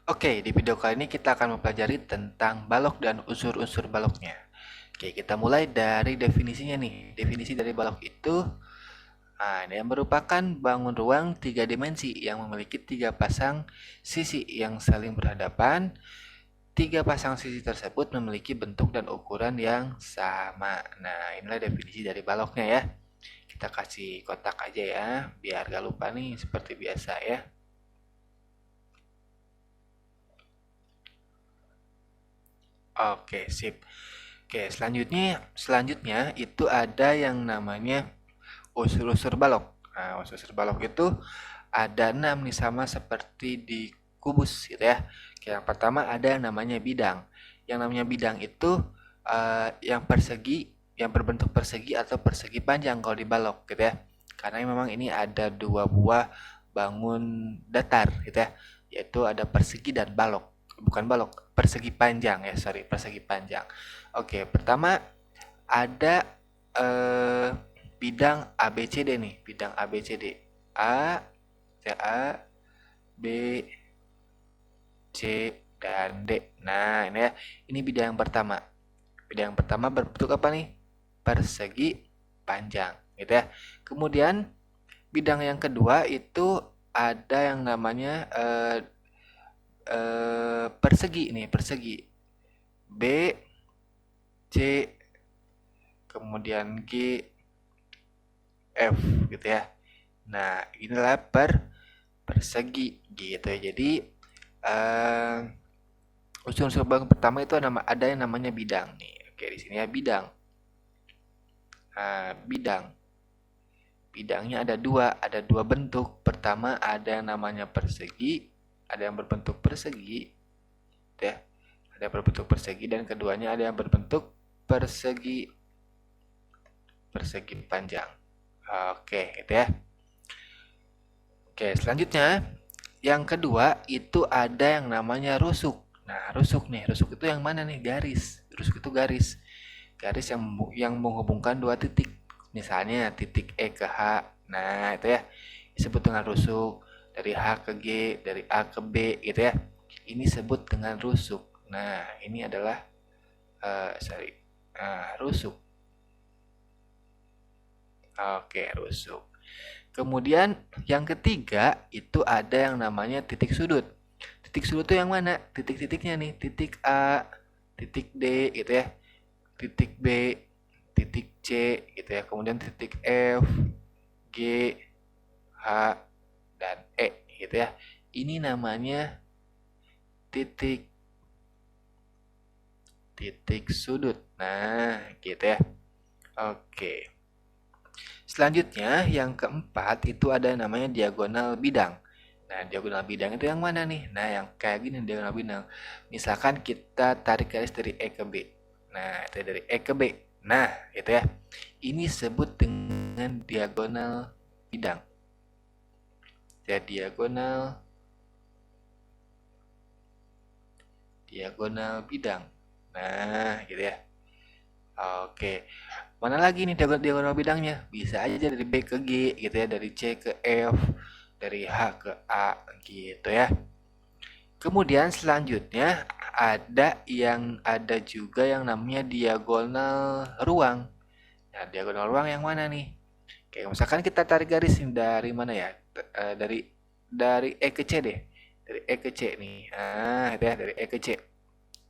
Oke, di video kali ini kita akan mempelajari tentang balok dan unsur-unsur baloknya. Oke, kita mulai dari definisinya nih. Definisi dari balok itu yang merupakan bangun ruang tiga dimensi yang memiliki tiga pasang sisi yang saling berhadapan. Tiga pasang sisi tersebut memiliki bentuk dan ukuran yang sama. Nah, inilah definisi dari baloknya ya. Kita kasih kotak aja ya, biar gak lupa nih seperti biasa ya. Oke, sip. Oke, selanjutnya itu ada yang namanya unsur-unsur balok. Nah, unsur-unsur balok itu ada 6 nih sama seperti di kubus gitu ya. Oke, yang pertama ada yang namanya bidang. Yang namanya bidang itu yang persegi, yang berbentuk persegi atau persegi panjang kalau di balok gitu ya. Karena memang ini ada dua buah bangun datar gitu ya, yaitu ada persegi dan balok. Bukan balok, persegi panjang ya, sorry, persegi panjang. Oke, pertama ada eh, bidang ABCD nih, bidang ABCD. A, C, A, B, C, dan D. Nah, ini ya, ini bidang yang pertama. Bidang yang pertama berbentuk apa nih? Persegi panjang, gitu ya. Kemudian bidang yang kedua itu ada yang namanya persegi nih, persegi. B, C, kemudian G, F gitu ya. Nah, inilah persegi gitu ya. Jadi unsur-unsur bangun pertama itu ada yang namanya bidang nih. Oke, di sini ya bidang. Bidang. Bidangnya ada dua bentuk. Pertama ada yang namanya persegi, ada yang berbentuk persegi, gitu ya. Ada yang berbentuk persegi dan keduanya ada yang berbentuk persegi persegi panjang. Oke, gitu ya. Oke, selanjutnya yang kedua itu ada yang namanya rusuk. Nah, rusuk nih, rusuk itu yang mana nih? Garis. Rusuk itu garis. Garis yang menghubungkan dua titik. Misalnya titik E ke H. Nah, itu ya disebut dengan rusuk. Dari H ke G, dari A ke B gitu ya. Ini disebut dengan rusuk. Nah, ini adalah rusuk. Oke, rusuk. Kemudian yang ketiga itu ada yang namanya titik sudut. Titik sudut itu yang mana? Titik-titiknya nih, titik A, titik D gitu ya, titik B, titik C gitu ya, kemudian titik F, G, H, dan E gitu ya. Ini namanya titik titik sudut. Nah, gitu ya. Oke. Selanjutnya yang keempat itu ada yang namanya diagonal bidang. Nah, diagonal bidang itu yang mana nih? Nah, yang kayak gini diagonal bidang. Misalkan kita tarik garis dari E ke B. Nah, itu dari E ke B. Nah, itu ya. Ini sebut dengan diagonal bidang. Ya, diagonal bidang. Nah, gitu ya. Oke. Mana lagi nih diagonal bidangnya? Bisa aja dari B ke G gitu ya, dari C ke F, dari H ke A gitu ya. Kemudian selanjutnya ada juga yang namanya diagonal ruang. Nah, diagonal ruang yang mana nih? Kayak misalkan kita tarik garis dari mana ya? Dari E ke C deh. Dari E ke C nih. Itu ya, dari E ke C.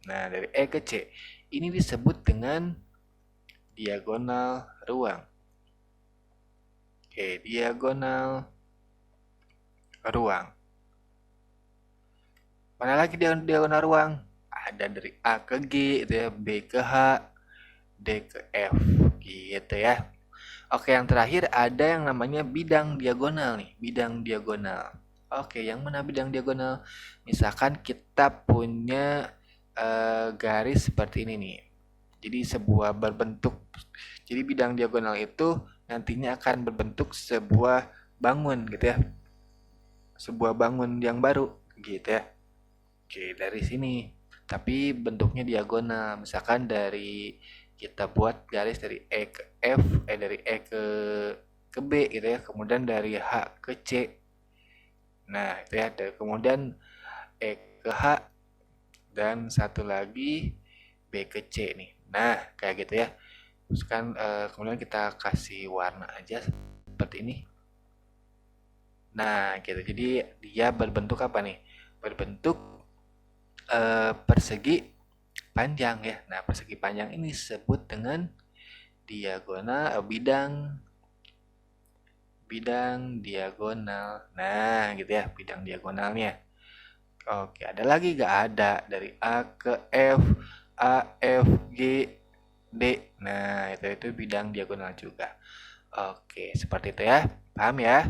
Nah, dari E ke C. Ini disebut dengan diagonal ruang. Oke, diagonal ruang. Mana lagi diagonal ruang? Ada dari A ke G, itu ya, B ke H, D ke F, gitu ya. Oke, yang terakhir ada yang namanya bidang diagonal nih, bidang diagonal. Oke, yang mana bidang diagonal? Misalkan kita punya garis seperti ini nih. Jadi jadi bidang diagonal itu nantinya akan berbentuk sebuah bangun gitu ya. Sebuah bangun yang baru gitu ya. Oke, dari sini. Tapi bentuknya diagonal. Misalkan kita buat garis dari E ke F, dari E ke B gitu ya. Kemudian dari H ke C. Nah, itu ya. Kemudian E ke H, dan satu lagi B ke C nih. Nah, kayak gitu ya. Terus kan kemudian kita kasih warna aja seperti ini. Nah, gitu. Jadi dia berbentuk apa nih? Berbentuk persegi panjang ya. Nah, persegi panjang ini disebut dengan diagonal bidang diagonal. Nah, gitu ya, bidang diagonalnya. Oke, ada lagi gak? Ada dari A ke F, A, F, G, D. Nah, itu bidang diagonal juga. Oke, seperti itu ya. Paham ya?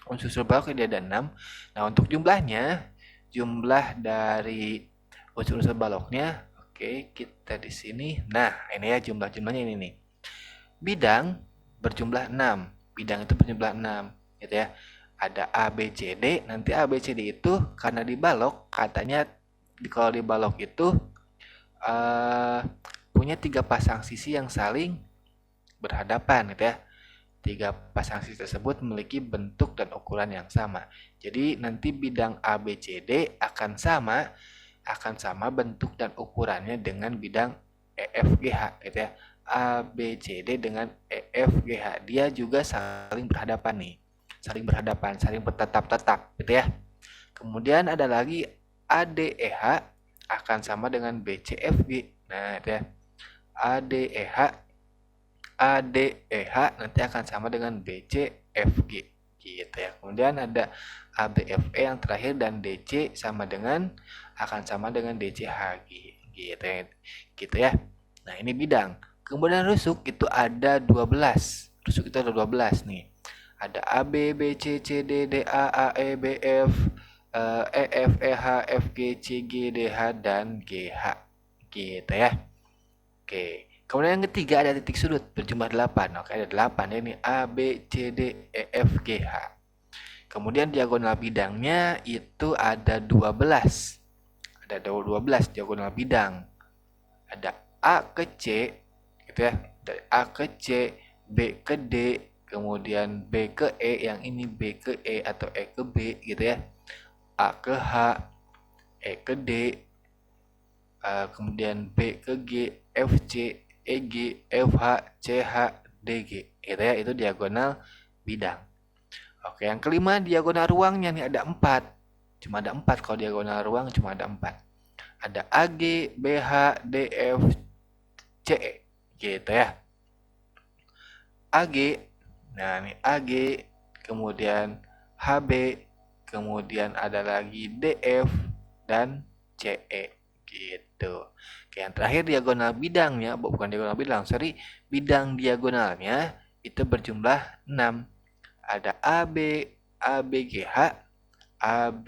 Unsur balok ini ada 6. Nah, untuk jumlah dari unsur-unsur baloknya, oke, kita di sini. Nah, ini ya jumlah-jumlahnya ini nih. Bidang berjumlah 6. Bidang itu berjumlah 6, gitu ya. Ada A, B, C, D. Nanti A, B, C, D itu karena dibalok, katanya kalau dibalok itu punya 3 pasang sisi yang saling berhadapan, gitu ya. 3 pasang sisi tersebut memiliki bentuk dan ukuran yang sama. Jadi nanti bidang A, B, C, D akan sama bentuk dan ukurannya dengan bidang E, F, G, H, gitu ya. A, B, C, D dengan E, F, G, H. Dia juga saling berhadapan nih. Saling bertatap-tatap, gitu ya. Kemudian ada lagi A, D, E, H akan sama dengan B, C, F, G. Nah, itu ya. A, D, E, H nanti akan sama dengan B, C, F, G. Gitu ya. Kemudian ada A, B, F, E yang terakhir dan D, C akan sama dengan D, C, H, G. Gitu ya. Nah, ini bidang. Kemudian rusuk itu ada 12. Rusuk itu ada 12 nih. Ada A, B, B, C, C, D, D, A, E, B, F, E, F, E, H, F, G, C, G, D, H, dan G, H. Gitu ya. Oke. Kemudian yang ketiga ada titik sudut berjumlah 8. Oke, ada 8 ya, ini A, B, C, D, E, F, G, H. Kemudian diagonal bidangnya itu ada 12. Ada 12 diagonal bidang. Ada A ke C, gitu ya. Dari A ke C, B ke D, kemudian B ke E, yang ini B ke E atau E ke B, gitu ya. A ke H, E ke D, kemudian B ke G, F, C, E, G, F, H, C, H, D, G, gitu ya. Itu diagonal bidang. Oke, yang kelima diagonal ruangnya nih ada 4. Cuma ada 4 kalau diagonal ruang, cuma ada 4. Ada AG, BH, DF, CE, gitu ya. AG, nah ini AG, kemudian HB, kemudian ada lagi DF dan CE, gitu. Oke, yang terakhir diagonal bidangnya, bukan diagonal bidang, sorry, bidang diagonalnya itu berjumlah 6. Ada AB, ABGH, AB,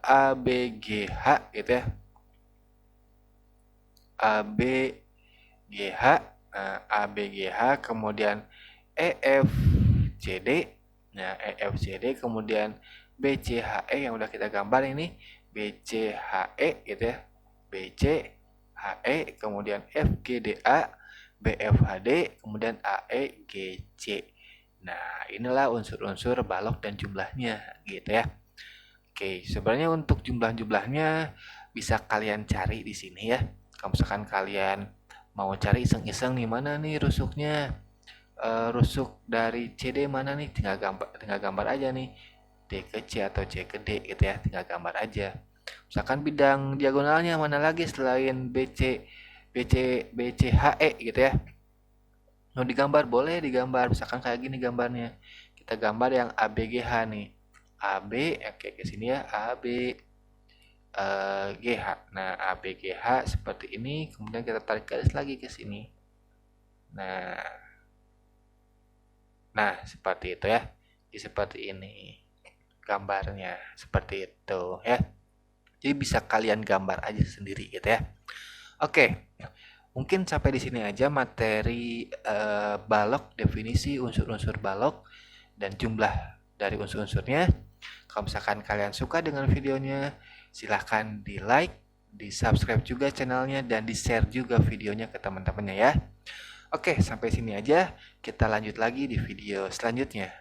ABGH, gitu ya. ABGH, ABGH, kemudian EFCD, nah EFCD, kemudian BCHE yang udah kita gambar ini, BCHE, gitu ya. BCHE, kemudian FGDA, BFHD, kemudian AEGC. Nah, inilah unsur-unsur balok dan jumlahnya, gitu ya. Oke, sebenarnya untuk jumlah-jumlahnya bisa kalian cari di sini ya. Kalau misalkan kalian mau cari iseng-iseng nih, mana nih rusuknya, rusuk dari CD mana nih, tinggal gambar aja nih, D ke C atau C ke D, gitu ya, tinggal gambar aja. Misalkan bidang diagonalnya mana lagi selain BC, BCHE, gitu ya. Mau digambar boleh digambar, misalkan kayak gini gambarnya. Kita gambar yang ABGH nih. AB, oke ke sini ya, AB, GH. Nah, ABGH seperti ini, kemudian kita tarik garis lagi ke sini. Nah, seperti itu ya. Jadi seperti ini gambarnya, seperti itu ya. Jadi bisa kalian gambar aja sendiri gitu ya. Oke. Mungkin sampai di sini aja materi balok, definisi unsur-unsur balok dan jumlah dari unsur-unsurnya. Kalau misalkan kalian suka dengan videonya, silahkan di like, di subscribe juga channelnya, dan di share juga videonya ke teman-temannya ya. Oke, sampai sini aja. Kita lanjut lagi di video selanjutnya.